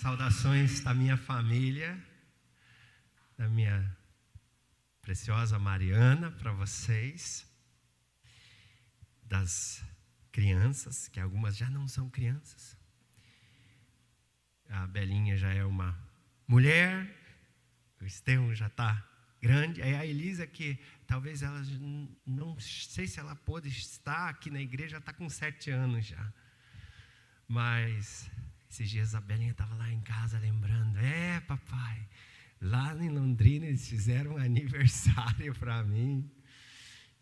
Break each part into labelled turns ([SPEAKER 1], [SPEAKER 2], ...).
[SPEAKER 1] Saudações da minha família, da minha preciosa Mariana para vocês, das crianças, que algumas já não são crianças. A Belinha já é uma mulher, o Estevão já está grande. Aí a Elisa, que talvez ela, não sei se ela pôde estar aqui na igreja, já está com 7 anos já. Mas esses dias a Belinha estava lá em casa lembrando, papai, lá em Londrina eles fizeram um aniversário para mim,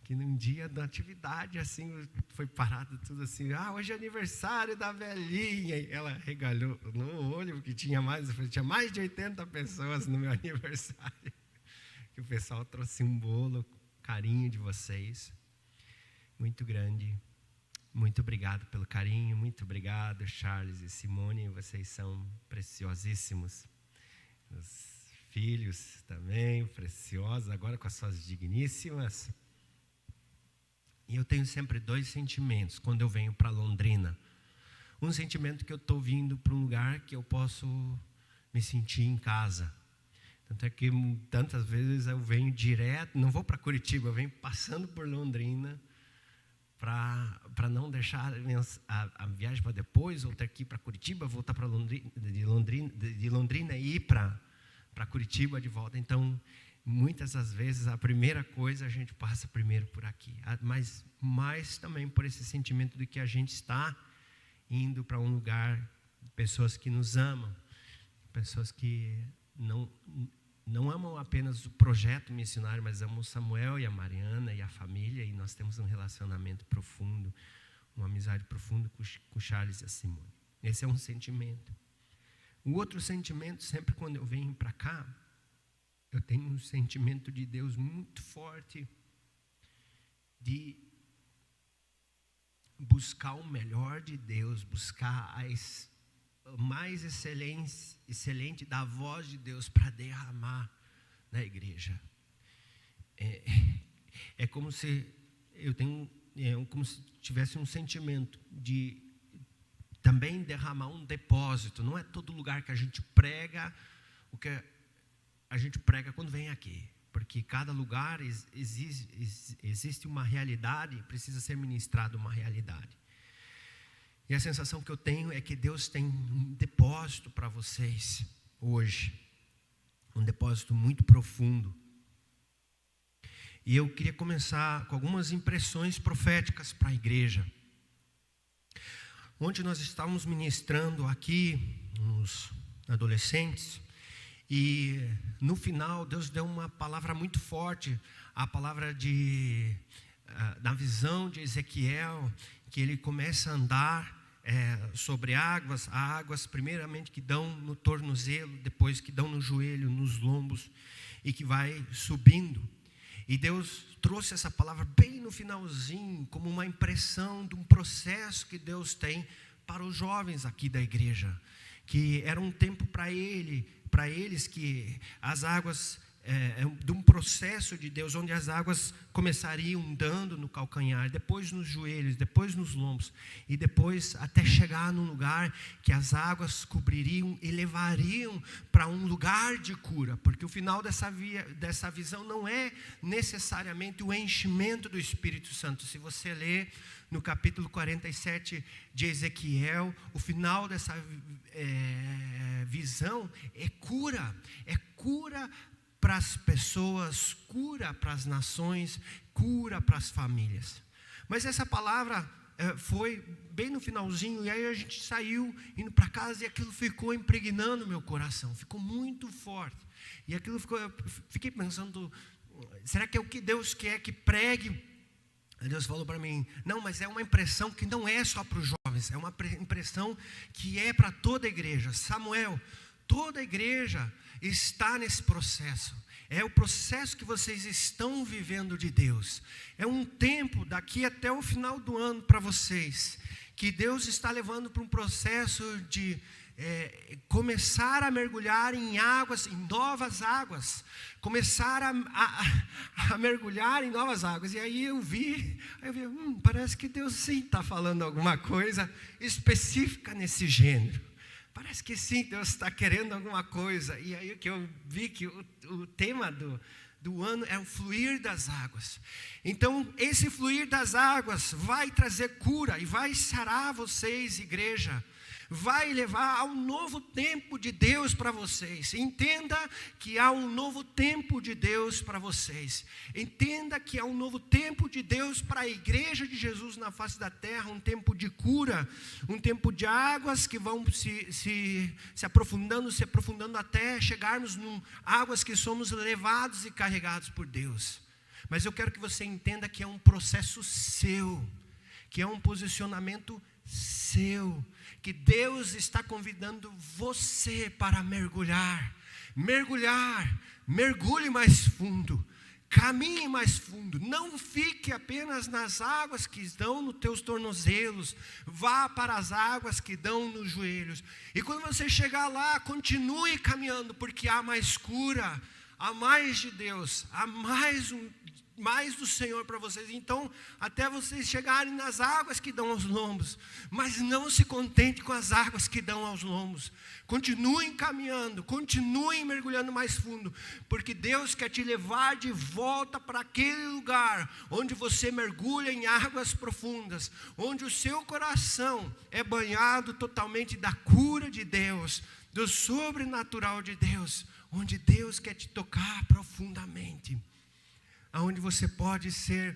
[SPEAKER 1] que num dia da atividade assim, foi parado tudo assim, hoje é aniversário da Belinha, e ela regalou no olho, porque tinha mais de 80 pessoas no meu aniversário, que o pessoal trouxe um bolo, carinho de vocês, muito grande. Muito obrigado pelo carinho, muito obrigado, Charles e Simone, vocês são preciosíssimos. Os filhos também, preciosos, agora com as suas digníssimas. E eu tenho sempre 2 sentimentos quando eu venho para Londrina. Um sentimento que eu estou vindo para um lugar que eu posso me sentir em casa. Tanto é que tantas vezes eu venho direto, não vou para Curitiba, eu venho passando por Londrina, para não deixar a viagem para depois, ou ter que ir para Curitiba, voltar para Londrina, de Londrina e ir para Curitiba de volta. Então, muitas das vezes, a primeira coisa a gente passa primeiro por aqui. Mas mais também por esse sentimento de que a gente está indo para um lugar, pessoas que nos amam, pessoas que não amam apenas o projeto missionário, mas amam o Samuel e a Mariana e a família, e nós temos um relacionamento profundo, uma amizade profunda com Charles e a Simone. Esse é um sentimento. O outro sentimento, sempre quando eu venho para cá, eu tenho um sentimento de Deus muito forte, de buscar o melhor de Deus, buscar mais excelente da voz de Deus para derramar na igreja. É como se eu tenho, como se tivesse um sentimento de também derramar um depósito. Não é todo lugar que a gente prega o que a gente prega quando vem aqui, porque cada lugar existe uma realidade, precisa ser ministrado uma realidade. E a sensação que eu tenho é que Deus tem um depósito para vocês hoje. Um depósito muito profundo. E eu queria começar com algumas impressões proféticas para a igreja. Ontem nós estávamos ministrando aqui, uns adolescentes, e no final Deus deu uma palavra muito forte, a palavra da visão de Ezequiel, que ele começa a andar sobre águas primeiramente que dão no tornozelo, depois que dão no joelho, nos lombos, e que vai subindo. E Deus trouxe essa palavra bem no finalzinho, como uma impressão de um processo que Deus tem para os jovens aqui da igreja, que era um tempo para eles que as águas, de um processo de Deus, onde as águas começariam dando no calcanhar, depois nos joelhos, depois nos lombos, e depois até chegar num lugar que as águas cobririam e levariam para um lugar de cura, porque o final dessa visão não é necessariamente o enchimento do Espírito Santo. Se você ler no capítulo 47 de Ezequiel, o final dessa visão é cura para as pessoas, cura para as nações, cura para as famílias. Mas essa palavra foi bem no finalzinho, e aí a gente saiu indo para casa, e aquilo ficou impregnando meu coração, ficou muito forte. E aquilo eu fiquei pensando, será que é o que Deus quer que pregue? Aí Deus falou para mim, não, mas é uma impressão que não é só para os jovens, é uma impressão que é para toda a igreja. Samuel, toda a igreja está nesse processo. É o processo que vocês estão vivendo de Deus. É um tempo daqui até o final do ano para vocês, que Deus está levando para um processo de começar a mergulhar em novas águas, começar a mergulhar em novas águas. E aí eu vi, parece que Deus sim está falando alguma coisa específica nesse gênero. Parece que sim, Deus está querendo alguma coisa. E aí que eu vi que o tema do ano é o fluir das águas. Então, esse fluir das águas vai trazer cura e vai sarar vocês, igreja. Vai levar a um novo tempo de Deus para vocês. Entenda que há um novo tempo de Deus para vocês. Entenda que há um novo tempo de Deus para a igreja de Jesus na face da terra. Um tempo de cura, um tempo de águas que vão se aprofundando até chegarmos em águas que somos levados e carregados por Deus. Mas eu quero que você entenda que é um processo seu, que é um posicionamento seu, que Deus está convidando você para mergulhar, mergulhe mais fundo, caminhe mais fundo, não fique apenas nas águas que dão nos teus tornozelos, vá para as águas que dão nos joelhos, e quando você chegar lá, continue caminhando, porque há mais cura, há mais de Deus, há mais do Senhor para vocês. Então, até vocês chegarem nas águas que dão aos lombos, mas não se contente com as águas que dão aos lombos. Continuem caminhando, continuem mergulhando mais fundo, porque Deus quer te levar de volta para aquele lugar onde você mergulha em águas profundas, onde o seu coração é banhado totalmente da cura de Deus, do sobrenatural de Deus, onde Deus quer te tocar profundamente, onde você pode ser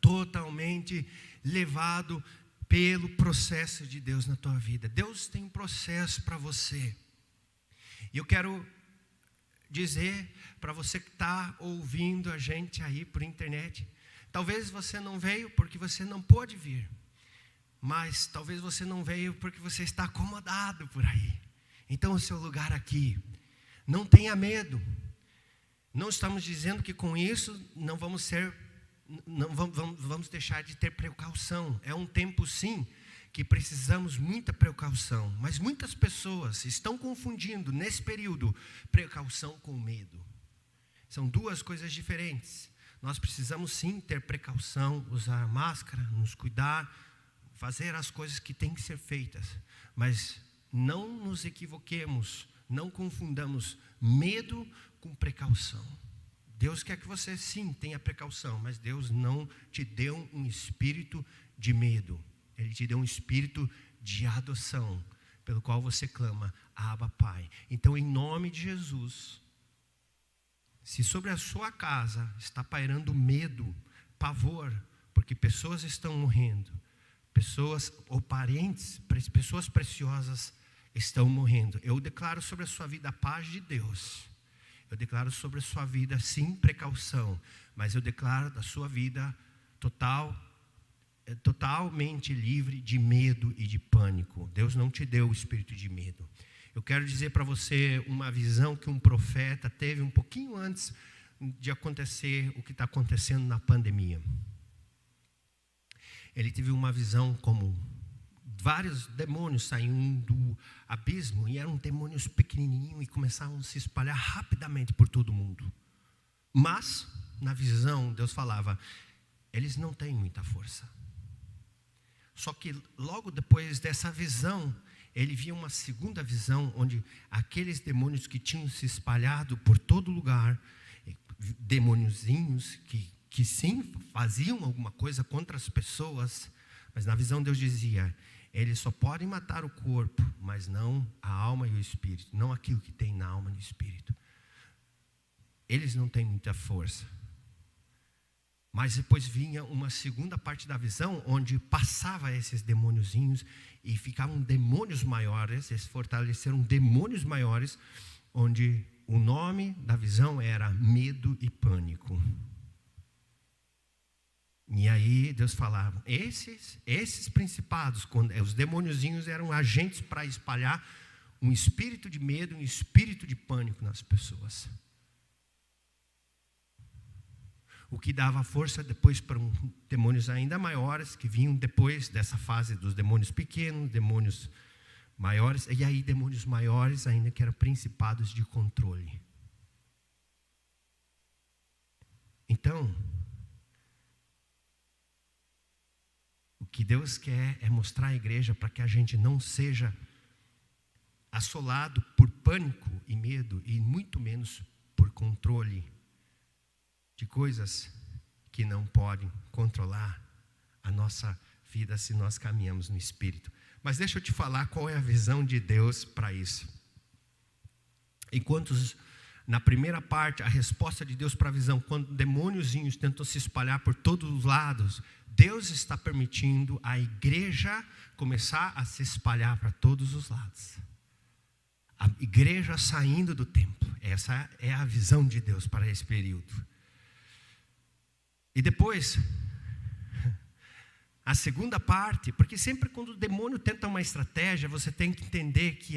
[SPEAKER 1] totalmente levado pelo processo de Deus na tua vida. Deus tem um processo para você. E eu quero dizer para você que está ouvindo a gente aí por internet, talvez você não veio porque você não pôde vir, mas talvez você não veio porque você está acomodado por aí. Então o seu lugar aqui, não tenha medo. Não estamos dizendo que com isso não vamos deixar de ter precaução. É um tempo sim que precisamos muita precaução, mas muitas pessoas estão confundindo nesse período precaução com medo. São duas coisas diferentes. Nós precisamos sim ter precaução, usar máscara, nos cuidar, fazer as coisas que têm que ser feitas, mas não nos equivoquemos, não confundamos medo com precaução. Deus quer que você sim tenha precaução, mas Deus não te deu um espírito de medo. Ele te deu um espírito de adoção, pelo qual você clama, Abba, Pai. Então, em nome de Jesus, se sobre a sua casa está pairando medo, pavor, porque pessoas estão morrendo, pessoas ou parentes, pessoas preciosas estão morrendo, eu declaro sobre a sua vida a paz de Deus. Eu declaro sobre a sua vida, sim, precaução, mas eu declaro da sua vida totalmente livre de medo e de pânico. Deus não te deu o espírito de medo. Eu quero dizer para você uma visão que um profeta teve um pouquinho antes de acontecer o que está acontecendo na pandemia. Ele teve uma visão como vários demônios saíam do abismo, e eram demônios pequenininhos e começavam a se espalhar rapidamente por todo mundo. Mas, na visão, Deus falava, eles não têm muita força. Só que logo depois dessa visão, ele via uma segunda visão, onde aqueles demônios que tinham se espalhado por todo lugar, demôniozinhos que sim, faziam alguma coisa contra as pessoas, mas na visão Deus dizia, eles só podem matar o corpo, mas não a alma e o espírito, não aquilo que tem na alma e no espírito. Eles não têm muita força. Mas depois vinha uma segunda parte da visão, onde passava esses demôniozinhos e ficavam demônios maiores, eles fortaleceram demônios maiores, onde o nome da visão era medo e pânico. E aí Deus falava, esses principados, quando os demôniozinhos eram agentes para espalhar um espírito de medo, um espírito de pânico nas pessoas. O que dava força depois para demônios ainda maiores, que vinham depois dessa fase dos demônios pequenos, demônios maiores, e aí demônios maiores ainda que eram principados de controle. Então, o que Deus quer é mostrar à igreja para que a gente não seja assolado por pânico e medo, e muito menos por controle de coisas que não podem controlar a nossa vida se nós caminhamos no Espírito. Mas deixa eu te falar qual é a visão de Deus para isso. Enquanto na primeira parte, a resposta de Deus para a visão, quando demôniozinhos tentam se espalhar por todos os lados, Deus está permitindo a igreja começar a se espalhar para todos os lados. A igreja saindo do templo. Essa é a visão de Deus para esse período. E depois, a segunda parte, porque sempre quando o demônio tenta uma estratégia, você tem que entender que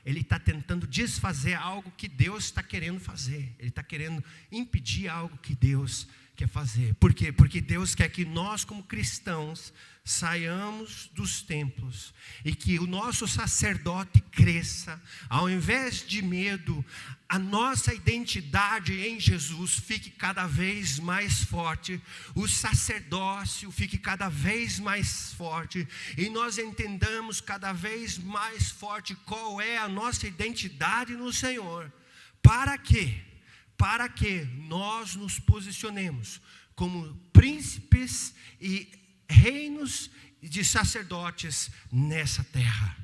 [SPEAKER 1] ele está tentando desfazer algo que Deus está querendo fazer. Ele está querendo impedir algo que Deus quer fazer. Por quê? Porque Deus quer que nós, como cristãos, saiamos dos templos e que o nosso sacerdote cresça. Ao invés de medo, a nossa identidade em Jesus fique cada vez mais forte, o sacerdócio fique cada vez mais forte e nós entendamos cada vez mais forte qual é a nossa identidade no Senhor. Para quê? Para que nós nos posicionemos como príncipes e reinos de sacerdotes nessa terra.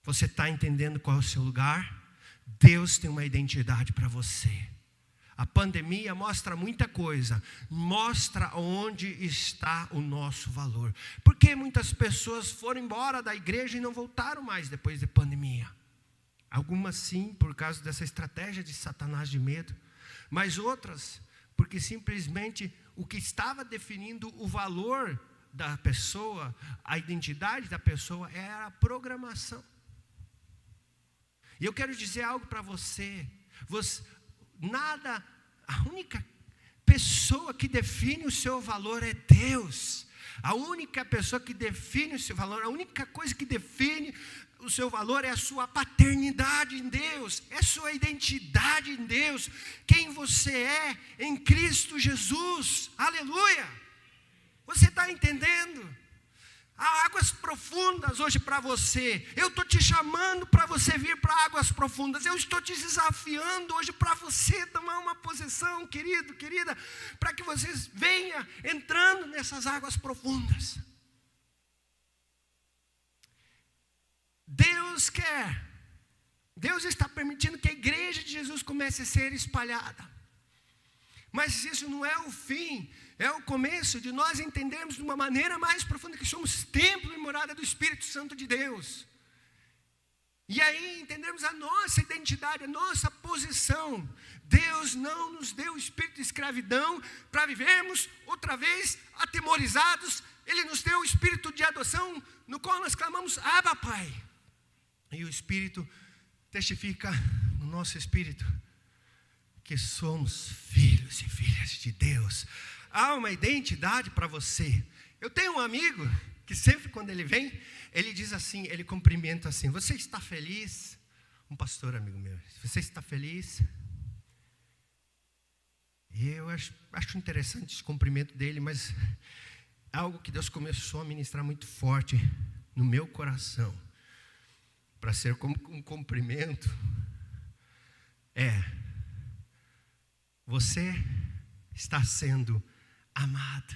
[SPEAKER 1] Você está entendendo qual é o seu lugar? Deus tem uma identidade para você. A pandemia mostra muita coisa, mostra onde está o nosso valor. Porque muitas pessoas foram embora da igreja e não voltaram mais depois da pandemia. Algumas sim, por causa dessa estratégia de Satanás de medo, mas outras, porque simplesmente o que estava definindo o valor da pessoa, a identidade da pessoa, era a programação. E eu quero dizer algo para você, a única pessoa que define o seu valor é Deus. A única pessoa que define o seu valor, a única coisa que define o seu valor é a sua paternidade em Deus, é a sua identidade em Deus, quem você é em Cristo Jesus, aleluia. Você está entendendo? Há águas profundas hoje para você. Eu estou te chamando para você vir para águas profundas. Eu estou te desafiando hoje para você tomar uma posição, querido, querida, para que você venha entrando nessas águas profundas. Deus está permitindo que a igreja de Jesus comece a ser espalhada. Mas isso não é o fim, é o começo de nós entendermos de uma maneira mais profunda que somos templo e morada do Espírito Santo de Deus. E aí entendermos a nossa identidade, a nossa posição. Deus não nos deu o espírito de escravidão para vivermos outra vez atemorizados. Ele nos deu o espírito de adoção, no qual nós clamamos, Abba, Pai. E o Espírito testifica no nosso espírito que somos filhos e filhas de Deus. Há uma identidade para você. Eu tenho um amigo que sempre quando ele vem, ele diz assim, ele cumprimenta assim, você está feliz? Um pastor amigo meu, você está feliz? E eu acho interessante esse cumprimento dele, mas é algo que Deus começou a ministrar muito forte no meu coração. Para ser como um cumprimento, você está sendo amado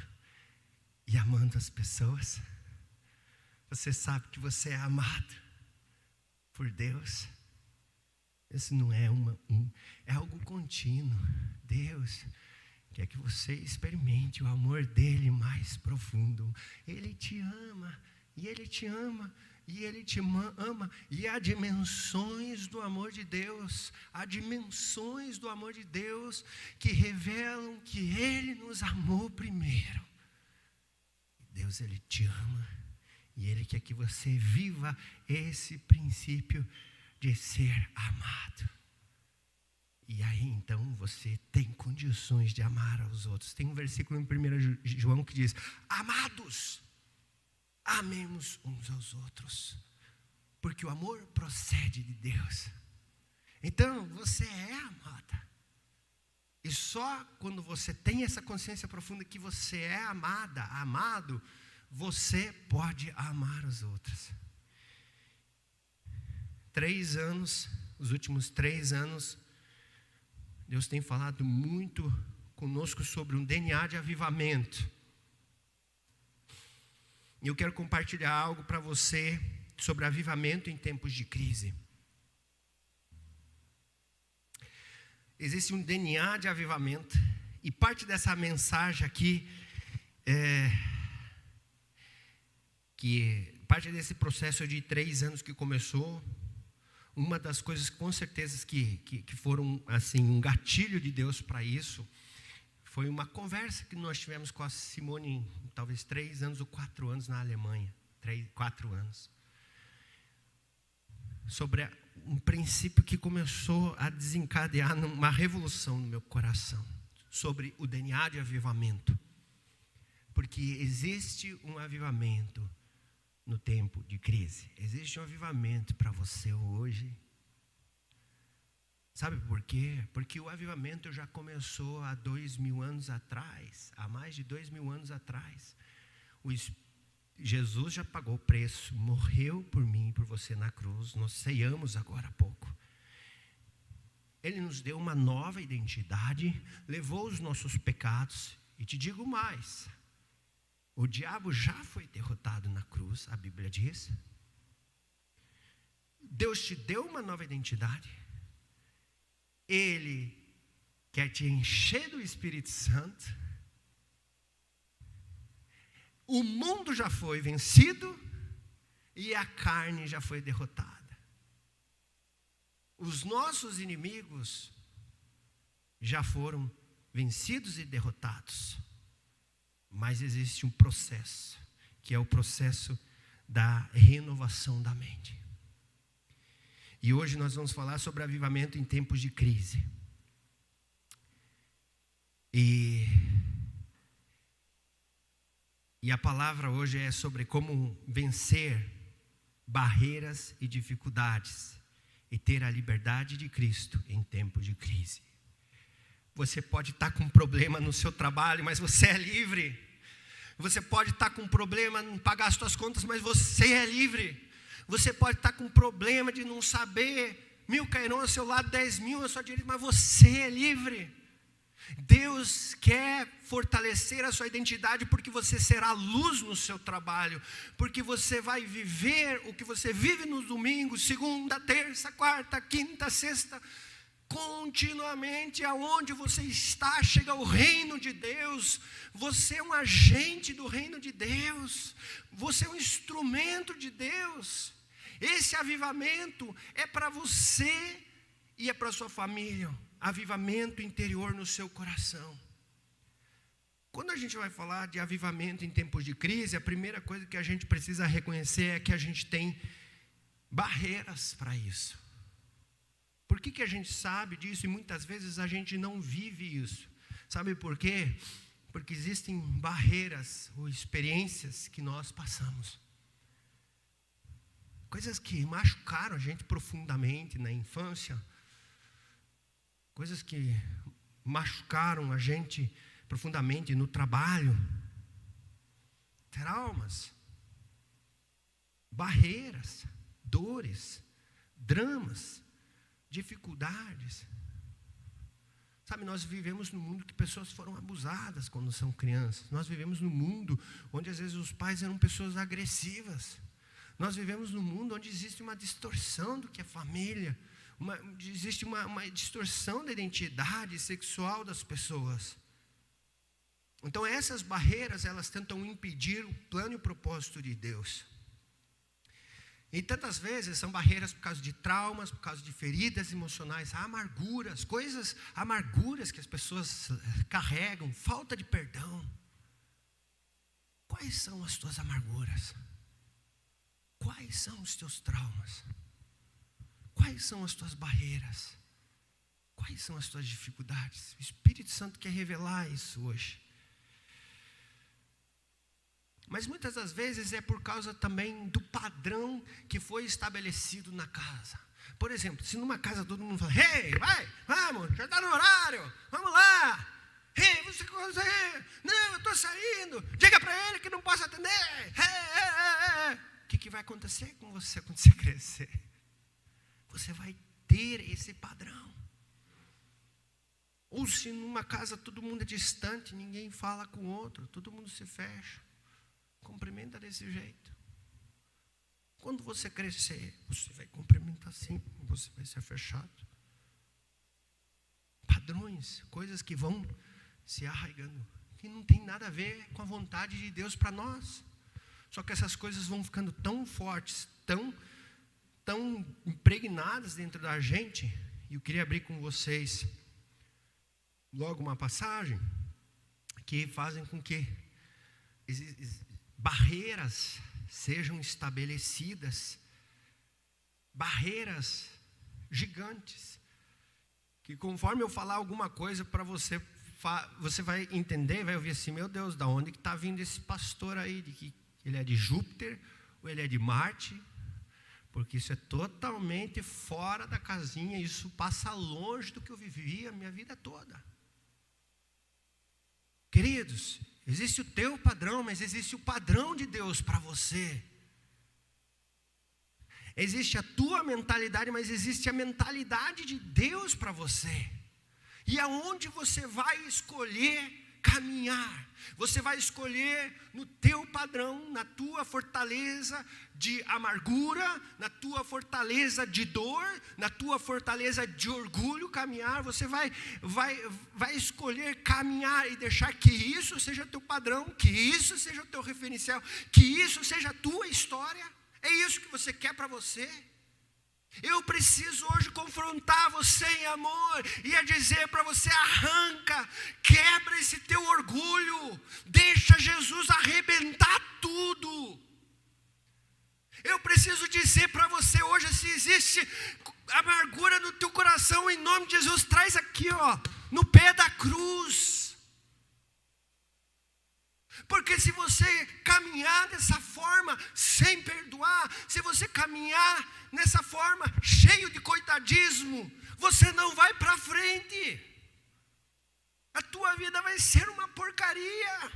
[SPEAKER 1] e amando as pessoas. Você sabe que você é amado por Deus. Isso não é é algo contínuo. Deus quer que você experimente o amor dele mais profundo. Ele te ama e ele te ama. E Ele te ama, e há dimensões do amor de Deus, há dimensões do amor de Deus que revelam que Ele nos amou primeiro. Deus, Ele te ama, e Ele quer que você viva esse princípio de ser amado. E aí então você tem condições de amar aos outros. Tem um versículo em 1 João que diz, amados, amemos uns aos outros, porque o amor procede de Deus. Então, você é amada. E só quando você tem essa consciência profunda que você é amada, amado, você pode amar os outros. 3 anos, os últimos 3 anos, Deus tem falado muito conosco sobre um DNA de avivamento. E eu quero compartilhar algo para você sobre avivamento em tempos de crise. Existe um DNA de avivamento, e parte dessa mensagem aqui, que parte desse processo de 3 anos que começou, uma das coisas com certeza que foram assim, um gatilho de Deus para isso, foi uma conversa que nós tivemos com a Simone, talvez 3 anos ou 4 anos na Alemanha, 4 anos, sobre um princípio que começou a desencadear uma revolução no meu coração, sobre o DNA de avivamento, porque existe um avivamento no tempo de crise. Existe um avivamento para você hoje. Sabe por quê? Porque o avivamento já começou há 2000 anos atrás. Há mais de 2000 anos atrás. Jesus já pagou o preço. Morreu por mim e por você na cruz. Nós ceiamos agora há pouco. Ele nos deu uma nova identidade. Levou os nossos pecados. E te digo mais. O diabo já foi derrotado na cruz, a Bíblia diz. Deus te deu uma nova identidade. Ele quer te encher do Espírito Santo. O mundo já foi vencido e a carne já foi derrotada. Os nossos inimigos já foram vencidos e derrotados. Mas existe um processo, que é o processo da renovação da mente. E hoje nós vamos falar sobre avivamento em tempos de crise. E a palavra hoje é sobre como vencer barreiras e dificuldades e ter a liberdade de Cristo em tempos de crise. Você pode estar com um problema no seu trabalho, mas você é livre. Você pode estar com um problema em pagar as suas contas, mas você é livre. Você pode estar com um problema de não saber, 1000 cairão ao seu lado, 10.000 à sua direita, mas você é livre. Deus quer fortalecer a sua identidade, porque você será luz no seu trabalho, porque você vai viver o que você vive nos domingos, segunda, terça, quarta, quinta, sexta, continuamente. Aonde você está, chega o reino de Deus. Você é um agente do reino de Deus. Você é um instrumento de Deus. Esse avivamento é para você e é para sua família. Avivamento interior no seu coração. Quando a gente vai falar de avivamento em tempos de crise, a primeira coisa que a gente precisa reconhecer é que a gente tem barreiras para isso. Por que a gente sabe disso e muitas vezes a gente não vive isso? Sabe por quê? Porque existem barreiras ou experiências que nós passamos. Coisas que machucaram a gente profundamente na infância. Coisas que machucaram a gente profundamente no trabalho. Traumas. Barreiras. Dores. Dramas. Dificuldades. Sabe, nós vivemos num mundo que pessoas foram abusadas quando são crianças. Nós vivemos num mundo onde às vezes os pais eram pessoas agressivas. Nós vivemos num mundo onde existe uma distorção do que é família. Existe uma distorção da identidade sexual das pessoas. Então essas barreiras, elas tentam impedir o plano e o propósito de Deus. E tantas vezes são barreiras por causa de traumas, por causa de feridas emocionais, amarguras que as pessoas carregam, falta de perdão. Quais são as tuas amarguras? Quais são os teus traumas? Quais são as tuas barreiras? Quais são as tuas dificuldades? O Espírito Santo quer revelar isso hoje. Mas muitas das vezes é por causa também do padrão que foi estabelecido na casa. Por exemplo, se numa casa todo mundo fala: "Hey, vamos, já está no horário, vamos lá. Hey, você consegue? Não, eu estou saindo. Diga para ele que não posso atender. O que vai acontecer com você quando você crescer? você vai ter esse padrão. Ou se numa casa todo mundo é distante, ninguém fala com o outro, todo mundo se fecha, cumprimenta desse jeito. Quando você crescer, você vai cumprimentar assim, você vai ser fechado. Padrões, coisas que vão se arraigando, que não tem nada a ver com a vontade de Deus para nós. Só que essas coisas vão ficando tão fortes, tão impregnadas dentro da gente. E eu queria abrir com vocês logo uma passagem que fazem com que barreiras sejam estabelecidas, barreiras gigantes, que conforme eu falar alguma coisa para você, você vai entender, vai ouvir assim, meu Deus, da onde que está vindo esse pastor aí, de que ele é de Júpiter ou ele é de Marte? Porque isso é totalmente fora da casinha, isso passa longe do que eu vivi a minha vida toda. Queridos, existe o teu padrão, mas existe o padrão de Deus para você. Existe a tua mentalidade, mas existe a mentalidade de Deus para você. E aonde você vai escolher caminhar, você vai escolher no teu padrão, na tua fortaleza de amargura, na tua fortaleza de dor, na tua fortaleza de orgulho caminhar. Você vai escolher caminhar e deixar que isso seja teu padrão, que isso seja o teu referencial, que isso seja a tua história. É isso que você quer para você? Eu preciso hoje confrontar você em amor e a dizer para você: arranca, quebra esse teu orgulho, deixa Jesus arrebentar tudo. Eu preciso dizer para você hoje, se existe amargura no teu coração, em nome de Jesus, traz aqui, no pé da cruz. Porque se você caminhar dessa forma, sem perdoar, se você caminhar nessa forma, cheio de coitadismo, você não vai para frente. A tua vida vai ser uma porcaria.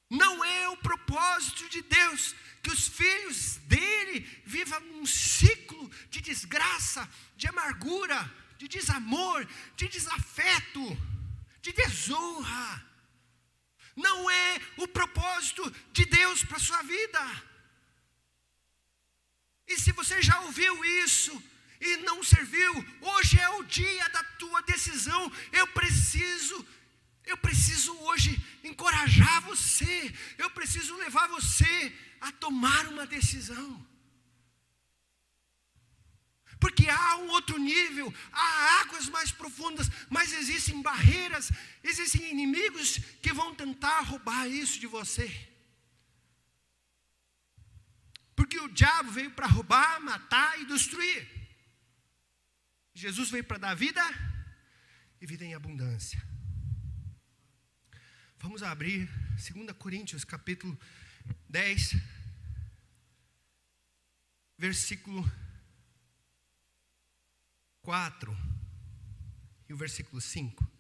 [SPEAKER 1] Não é o propósito de Deus que os filhos dele vivam um ciclo de desgraça, de amargura, de desamor, de desafeto, de desonra. Não é o propósito de Deus para a sua vida. E se você já ouviu isso e não serviu, hoje é o dia da tua decisão. Eu preciso hoje encorajar você. Eu preciso levar você a tomar uma decisão. Porque há um outro nível, há águas mais profundas, mas existem barreiras, existem inimigos que vão tentar roubar isso de você. Porque o diabo veio para roubar, matar e destruir. Jesus veio para dar vida e vida em abundância. Vamos abrir 2 Coríntios capítulo 10, versículo 4 e o versículo 5.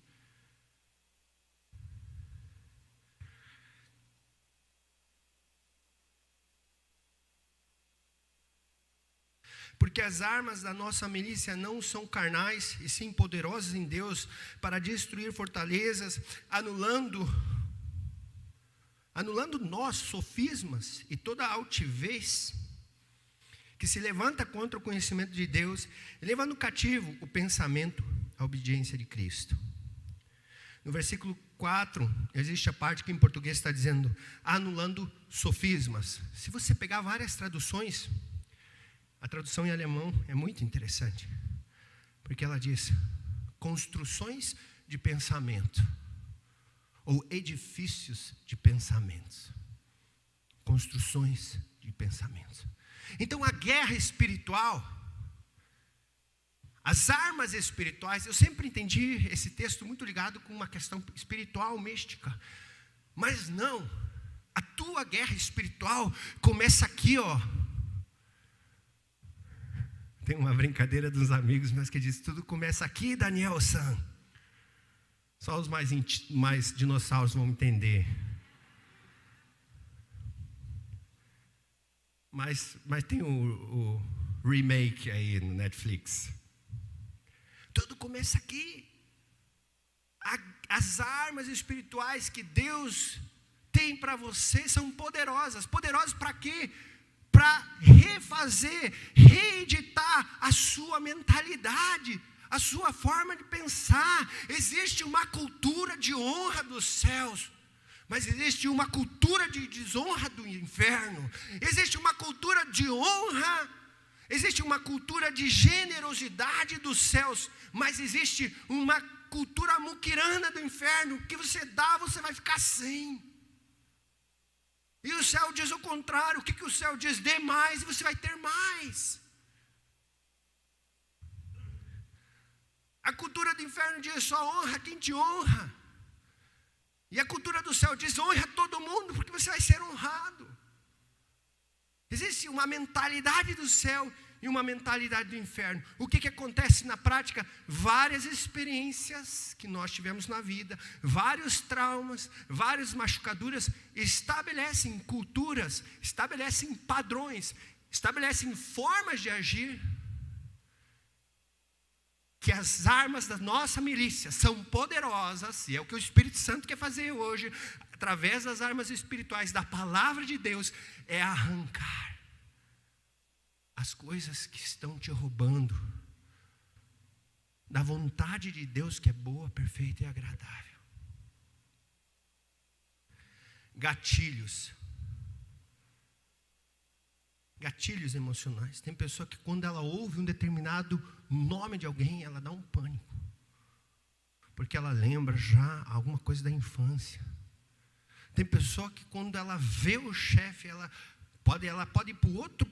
[SPEAKER 1] Porque as armas da nossa milícia não são carnais, e sim poderosas em Deus para destruir fortalezas, anulando nós sofismas e toda altivez que se levanta contra o conhecimento de Deus, levando cativo o pensamento à obediência de Cristo. No versículo 4, existe a parte que em português está dizendo, anulando sofismas. Se você pegar várias traduções, a tradução em alemão é muito interessante, porque ela diz, construções de pensamento, ou edifícios de pensamentos. Construções de pensamentos. Então a guerra espiritual, as armas espirituais, eu sempre entendi esse texto muito ligado com uma questão espiritual, mística. Mas não, a tua guerra espiritual começa aqui, Tem uma brincadeira dos amigos meus que diz, tudo começa aqui, Daniel-san. Só os mais dinossauros vão entender. Mas tem o remake aí no Netflix. Tudo começa aqui. As armas espirituais que Deus tem para você são poderosas. Poderosas para quê? Para refazer, reeditar a sua mentalidade, a sua forma de pensar. Existe uma cultura de honra dos céus, mas existe uma cultura de desonra do inferno. Existe uma cultura de honra, existe uma cultura de generosidade dos céus, mas existe uma cultura muquirana do inferno, que você dá, você vai ficar sem. E o céu diz o contrário. O que o céu diz? Dê mais e você vai ter mais. A cultura do inferno diz: só honra quem te honra. E a cultura do céu diz: honra todo mundo, porque você vai ser honrado. Existe uma mentalidade do céu e uma mentalidade do inferno. O que acontece na prática? Várias experiências que nós tivemos na vida, vários traumas, várias machucaduras, estabelecem culturas, estabelecem padrões, estabelecem formas de agir, que as armas da nossa milícia são poderosas, e é o que o Espírito Santo quer fazer hoje, através das armas espirituais, da palavra de Deus, é arrancar as coisas que estão te roubando da vontade de Deus, que é boa, perfeita e agradável. Gatilhos emocionais. Tem pessoa que quando ela ouve um determinado nome de alguém, ela dá um pânico, porque ela lembra já alguma coisa da infância. Tem pessoa que quando ela vê o chefe, ela pode ir para o outro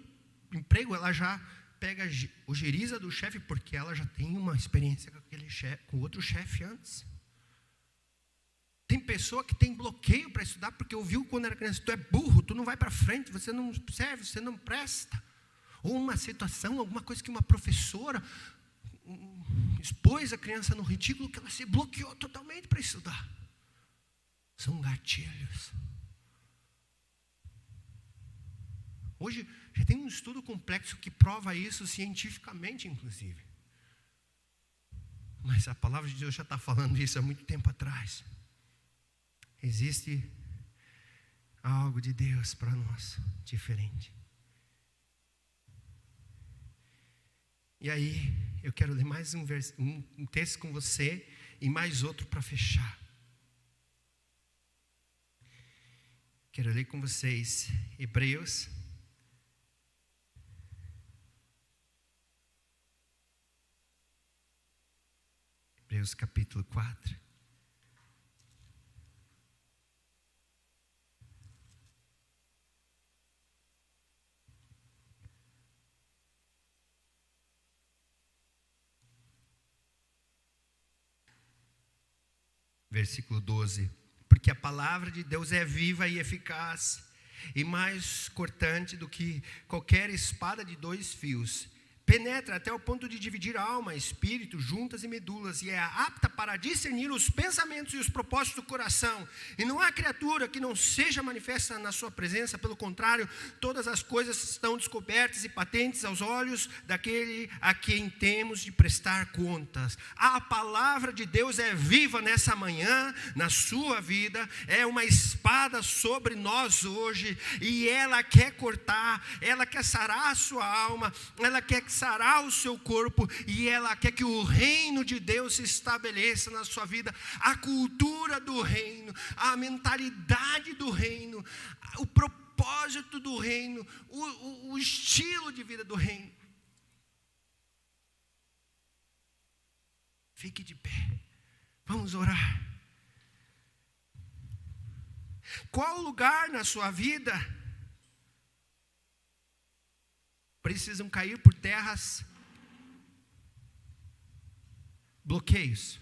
[SPEAKER 1] emprego, ela já pega o geriza do chefe, porque ela já tem uma experiência com aquele chefe, com outro chefe antes. Tem pessoa que tem bloqueio para estudar, porque ouviu quando era criança: tu é burro, tu não vai para frente, você não serve, você não presta. Ou uma situação, alguma coisa que uma professora expôs a criança no ridículo, que ela se bloqueou totalmente para estudar. São gatilhos. Hoje já tem um estudo complexo que prova isso cientificamente, inclusive. Mas a palavra de Deus já está falando isso há muito tempo atrás. Existe algo de Deus para nós diferente. E aí, eu quero ler mais um texto com você e mais outro para fechar. Quero ler com vocês Hebreus capítulo 4. Versículo 12. Porque a palavra de Deus é viva e eficaz, e mais cortante do que qualquer espada de 2 fios. Penetra até o ponto de dividir alma, espírito, juntas e medulas, e é apta para discernir os pensamentos e os propósitos do coração. E não há criatura que não seja manifesta na sua presença, pelo contrário, todas as coisas estão descobertas e patentes aos olhos daquele a quem temos de prestar contas. A palavra de Deus é viva nessa manhã, na sua vida, é uma espada sobre nós hoje, e ela quer cortar, ela quer sarar a sua alma, ela quer sarar o seu corpo, e ela quer que o reino de Deus se estabeleça na sua vida. A cultura do reino, a mentalidade do reino, o propósito do reino, o estilo de vida do reino. Fique de pé, vamos orar. Qual lugar na sua vida precisam cair por terras bloqueios,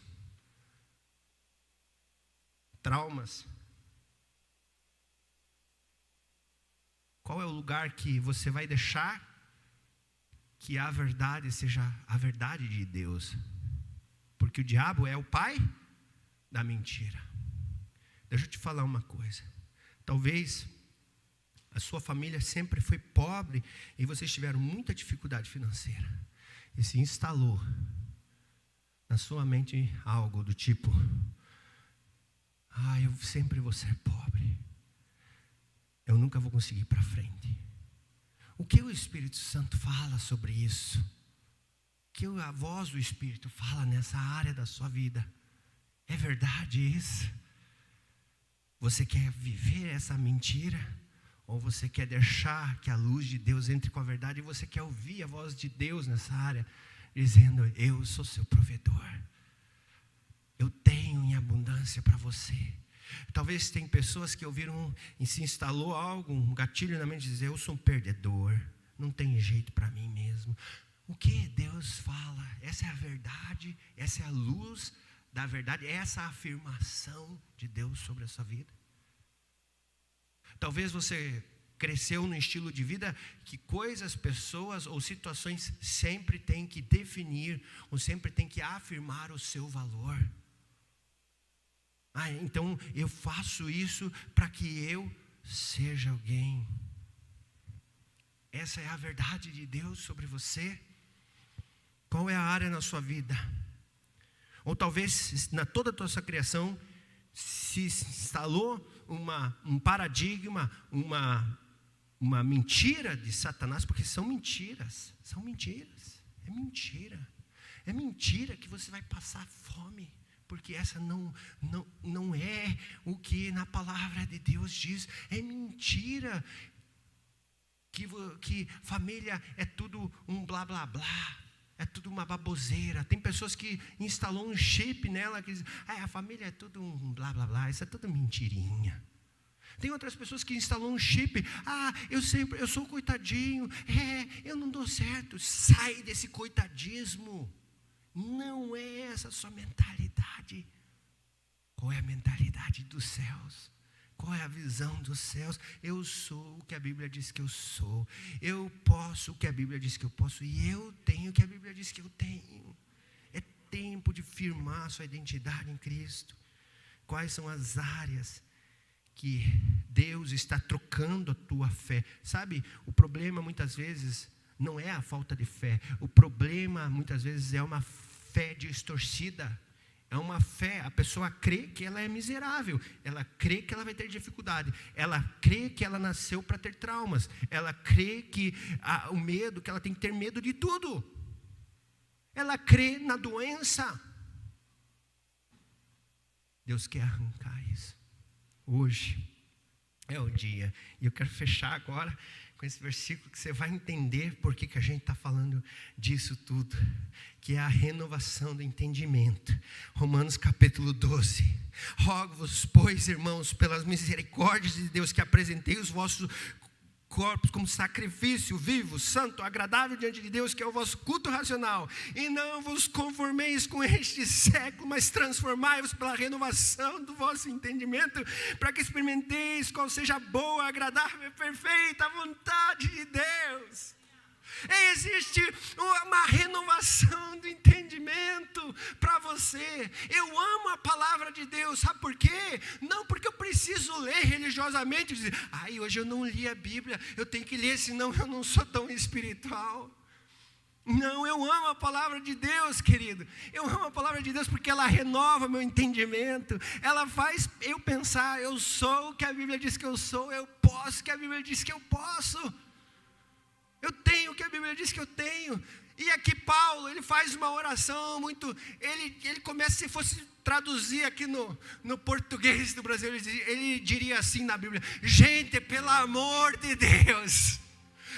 [SPEAKER 1] traumas? Qual é o lugar que você vai deixar que a verdade seja a verdade de Deus? Porque o diabo é o pai da mentira. Deixa eu te falar uma coisa. Talvez a sua família sempre foi pobre e vocês tiveram muita dificuldade financeira. E se instalou na sua mente algo do tipo: eu sempre vou ser pobre. Eu nunca vou conseguir ir para frente. O que o Espírito Santo fala sobre isso? O que a voz do Espírito fala nessa área da sua vida? É verdade isso? Você quer viver essa mentira? Ou você quer deixar que a luz de Deus entre com a verdade? E você quer ouvir a voz de Deus nessa área, dizendo: eu sou seu provedor. Eu tenho em abundância para você. Talvez tem pessoas que ouviram e se instalou algo, um gatilho na mente, de dizer: eu sou um perdedor, não tem jeito para mim mesmo. O que Deus fala? Essa é a verdade, essa é a luz da verdade, essa é a afirmação de Deus sobre a sua vida. Talvez você cresceu num estilo de vida que coisas, pessoas ou situações sempre têm que definir, ou sempre têm que afirmar o seu valor. Então eu faço isso para que eu seja alguém. Essa é a verdade de Deus sobre você. Qual é a área na sua vida? Ou talvez na toda a sua criação se instalou um paradigma, uma mentira de Satanás, porque são mentiras, é mentira que você vai passar fome, porque essa não é o que na palavra de Deus diz. É mentira que família é tudo um blá blá blá, é tudo uma baboseira. Tem pessoas que instalou um chip nela, que diz: a família é tudo um blá blá blá, isso é tudo mentirinha. Tem outras pessoas que instalam um chip: eu sou coitadinho, eu não dou certo. Sai desse coitadismo. Não é essa a sua mentalidade. Qual é a mentalidade dos céus? Qual é a visão dos céus? Eu sou o que a Bíblia diz que eu sou. Eu posso o que a Bíblia diz que eu posso. E eu tenho o que a Bíblia diz que eu tenho. É tempo de firmar a sua identidade em Cristo. Quais são as áreas que Deus está trocando a tua fé? Sabe, o problema muitas vezes não é a falta de fé. O problema muitas vezes é uma fé distorcida. É uma fé, a pessoa crê que ela é miserável, ela crê que ela vai ter dificuldade, ela crê que ela nasceu para ter traumas, ela crê que o medo, que ela tem que ter medo de tudo, ela crê na doença. Deus quer arrancar isso. Hoje é o dia, e eu quero fechar agora com esse versículo, que você vai entender por que a gente está falando disso tudo, que é a renovação do entendimento. Romanos capítulo 12. Rogo-vos, pois, irmãos, pelas misericórdias de Deus, que apresentei os vossos corpos como sacrifício vivo, santo, agradável diante de Deus, que é o vosso culto racional. E não vos conformeis com este século, mas transformai-vos pela renovação do vosso entendimento, para que experimenteis qual seja a boa, agradável e perfeita vontade de Deus. Existe uma renovação do entendimento para você. Eu amo a palavra de Deus, sabe por quê? Não porque eu preciso ler religiosamente, dizer: hoje eu não li a Bíblia, eu tenho que ler, senão eu não sou tão espiritual. Não, eu amo a palavra de Deus, querido. Eu amo a palavra de Deus porque ela renova meu entendimento. Ela faz eu pensar: eu sou o que a Bíblia diz que eu sou, eu posso o que a Bíblia diz que eu posso. Eu tenho o que a Bíblia diz que eu tenho. E aqui Paulo, ele faz uma oração muito... Ele começa, se fosse traduzir aqui no português do Brasil, ele diria assim na Bíblia: gente, pelo amor de Deus.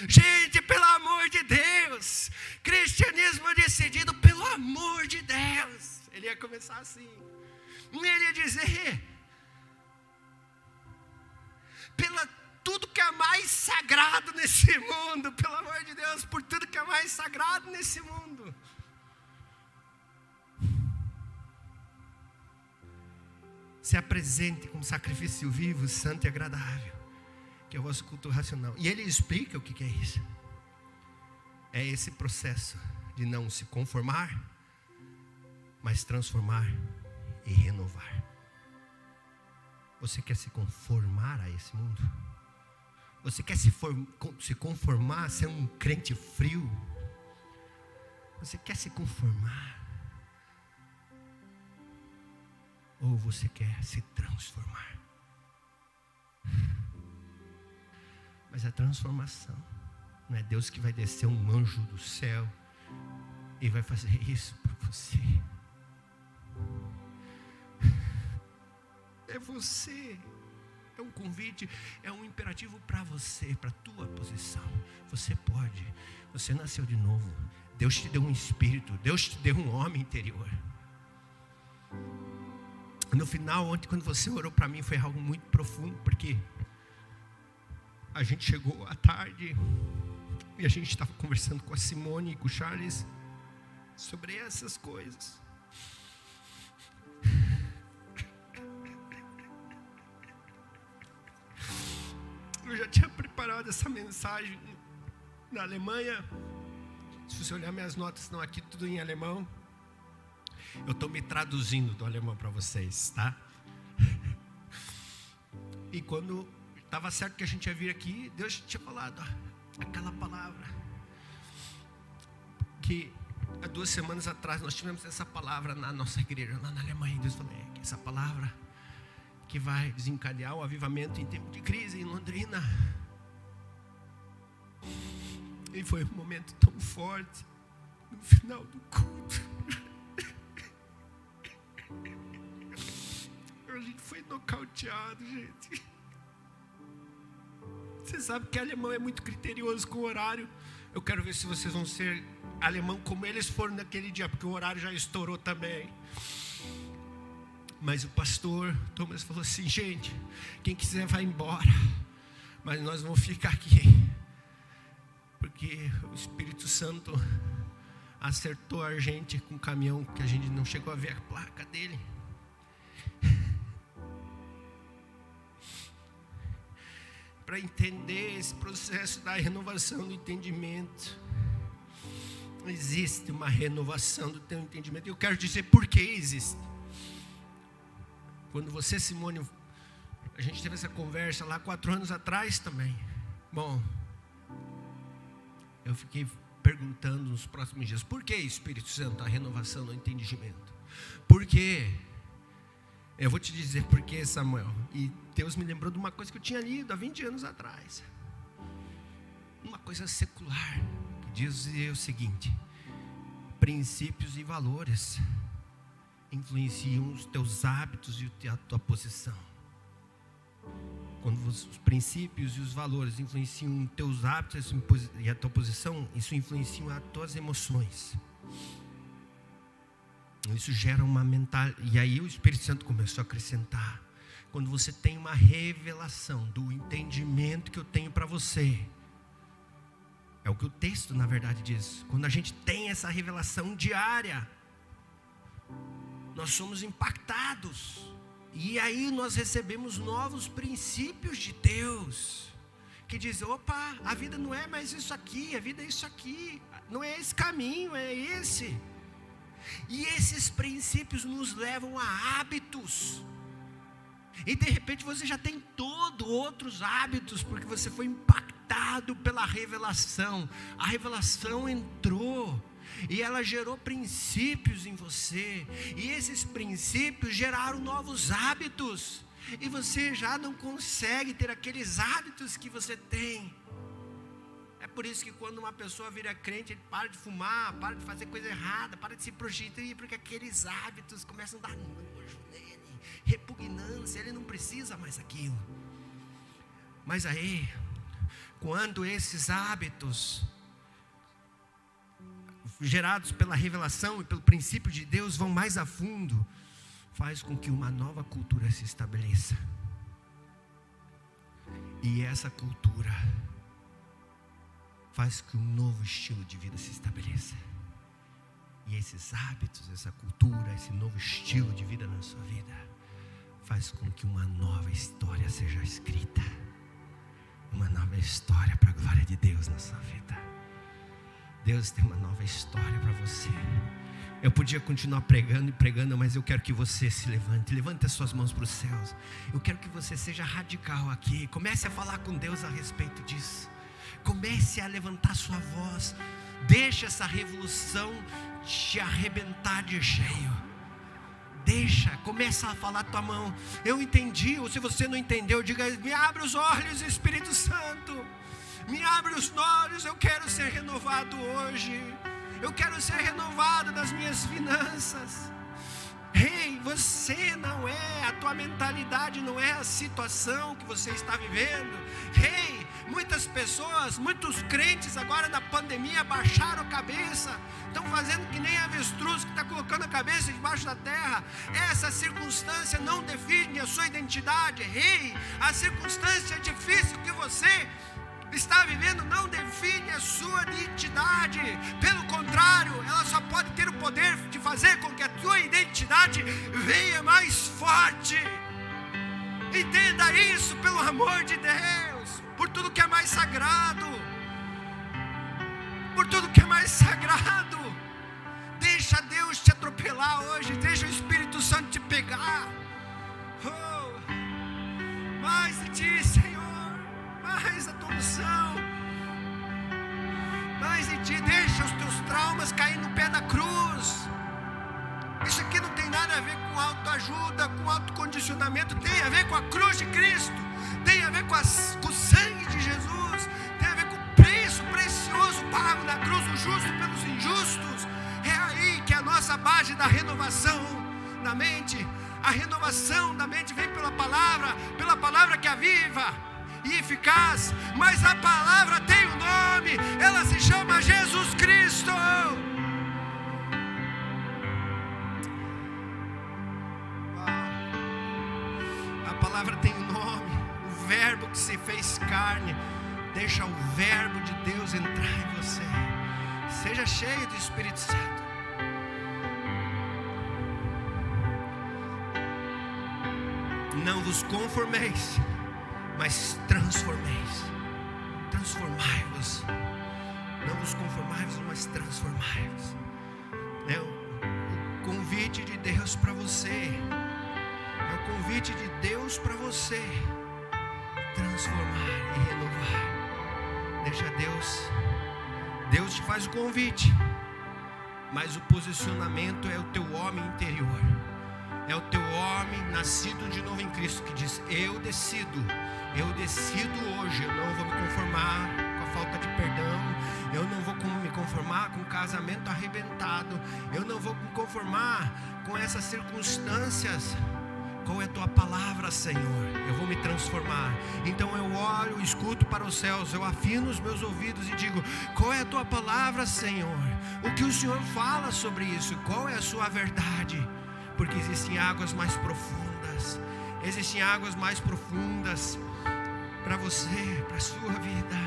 [SPEAKER 1] Gente, pelo amor de Deus. Cristianismo decidido pelo amor de Deus. Ele ia começar assim. Ele ia dizer: tudo que é mais sagrado nesse mundo, pelo amor de Deus, por tudo que é mais sagrado nesse mundo. Se apresente como sacrifício vivo, santo e agradável, que é o vosso culto racional. E ele explica o que é isso. É esse processo de não se conformar, mas transformar e renovar. Você quer se conformar a esse mundo? Você quer se conformar a ser um crente frio? Você quer se conformar? Ou você quer se transformar? Mas a transformação não é Deus que vai descer um anjo do céu e vai fazer isso por você. É você. É um convite, é um imperativo para você, para a tua posição. Você pode, você nasceu de novo. Deus te deu um espírito, Deus te deu um homem interior. No final, ontem, quando você orou para mim, foi algo muito profundo, porque a gente chegou à tarde e a gente estava conversando com a Simone e com o Charles sobre essas coisas. Eu já tinha preparado essa mensagem na Alemanha. Se você olhar minhas notas, estão aqui tudo em alemão. Eu estou me traduzindo do alemão para vocês, tá? E quando estava certo que a gente ia vir aqui, Deus tinha falado aquela palavra que há 2 semanas atrás nós tivemos essa palavra na nossa igreja, lá na Alemanha. Deus falou, essa palavra que vai desencadear o avivamento em tempo de crise em Londrina. E foi um momento tão forte no final do culto. A gente foi nocauteado, gente. Você sabe que alemão é muito criterioso com o horário. Eu quero ver se vocês vão ser alemão como eles foram naquele dia, porque o horário já estourou também. Mas o pastor Thomas falou assim, gente, quem quiser vai embora, mas nós vamos ficar aqui, porque o Espírito Santo acertou a gente com um caminhão que a gente não chegou a ver a placa dele. Para entender esse processo da renovação do entendimento, existe uma renovação do teu entendimento. Eu quero dizer por que existe. Quando você, Simone, a gente teve essa conversa lá 4 anos atrás também. Bom, eu fiquei perguntando nos próximos dias, por que, Espírito Santo, a renovação do entendimento? Por quê? Eu vou te dizer por quê, Samuel. E Deus me lembrou de uma coisa que eu tinha lido há 20 anos atrás. Uma coisa secular, que dizia o seguinte: princípios e valores influenciam os teus hábitos e a tua posição. Quando os princípios e os valores influenciam os teus hábitos e a tua posição, isso influencia as tuas emoções. Isso gera uma mentalidade. E aí o Espírito Santo começou a acrescentar. Quando você tem uma revelação do entendimento que eu tenho para você, é o que o texto na verdade diz. Quando a gente tem essa revelação diária, nós somos impactados. E aí nós recebemos novos princípios de Deus, que diz, opa, a vida não é mais isso aqui, a vida é isso aqui, não é esse caminho, é esse. E esses princípios nos levam a hábitos. E de repente você já tem outros hábitos, porque você foi impactado pela revelação. A revelação entrou e ela gerou princípios em você, e esses princípios geraram novos hábitos, e você já não consegue ter aqueles hábitos que você tem. É por isso que quando uma pessoa vira crente, ele para de fumar, para de fazer coisa errada, para de se prostituir, porque aqueles hábitos começam a dar nojo nele, repugnância, ele não precisa mais aquilo. Mas aí, quando esses hábitos gerados pela revelação e pelo princípio de Deus vão mais a fundo, faz com que uma nova cultura se estabeleça. E essa cultura faz que um novo estilo de vida se estabeleça. E esses hábitos, essa cultura, esse novo estilo de vida na sua vida, faz com que uma nova história seja escrita. Uma nova história para a glória de Deus na sua vida. Deus tem uma nova história para você. Eu podia continuar pregando e pregando, mas eu quero que você se levante. Levante as suas mãos para os céus. Eu quero que você seja radical aqui. Comece a falar com Deus a respeito disso. Comece a levantar sua voz. Deixa essa revolução te arrebentar de cheio. Deixa, começa a falar a tua mão. Eu entendi, ou se você não entendeu, diga: me abre os olhos, Espírito Santo. Me abre os olhos, eu quero ser renovado hoje. Eu quero ser renovado nas minhas finanças. Ei, você não é, a tua mentalidade não é a situação que você está vivendo. Ei, muitas pessoas, muitos crentes agora na pandemia baixaram a cabeça, estão fazendo que nem avestruz que está colocando a cabeça debaixo da terra. Essa circunstância não define a sua identidade. Ei, a circunstância difícil que você está vivendo não define a sua identidade. Pelo contrário, ela só pode ter o poder de fazer com que a tua identidade venha mais forte. Entenda isso, pelo amor de Deus, por tudo que é mais sagrado. Por tudo que é mais sagrado. Deixa Deus te atropelar hoje. Deixa o Espírito Santo te pegar. Oh, mais de ti, Senhor. Mais a tua unção, mais em ti. Deixa os teus traumas cair no pé da cruz. Isso aqui não tem nada a ver com autoajuda, com autocondicionamento. Tem a ver com a cruz de Cristo. Tem a ver com o sangue de Jesus. Tem a ver com o preço precioso pago na cruz, o justo pelos injustos. É aí que a nossa base da renovação da mente. A renovação da mente vem pela palavra que é viva e eficaz, mas a palavra tem um nome, ela se chama Jesus Cristo. A palavra tem um nome, o verbo que se fez carne. Deixa o verbo de Deus entrar em você. Seja cheio do Espírito Santo. Não vos conformeis, mas transformai-vos. Não vos conformai-vos, mas transformai-vos. É o convite de Deus para você. É o convite de Deus para você transformar e renovar. Deixa Deus te faz o convite, mas o posicionamento é o teu homem interior. É o teu homem nascido de novo em Cristo que diz: eu decido hoje, eu não vou me conformar com a falta de perdão, eu não vou me conformar com o casamento arrebentado, eu não vou me conformar com essas circunstâncias. Qual é a tua palavra, Senhor? Eu vou me transformar. Então eu olho, escuto para os céus, eu afino os meus ouvidos e digo: qual é a tua palavra, Senhor? O que o Senhor fala sobre isso? Qual é a sua verdade? Porque existem águas mais profundas. Existem águas mais profundas para você, para a sua vida.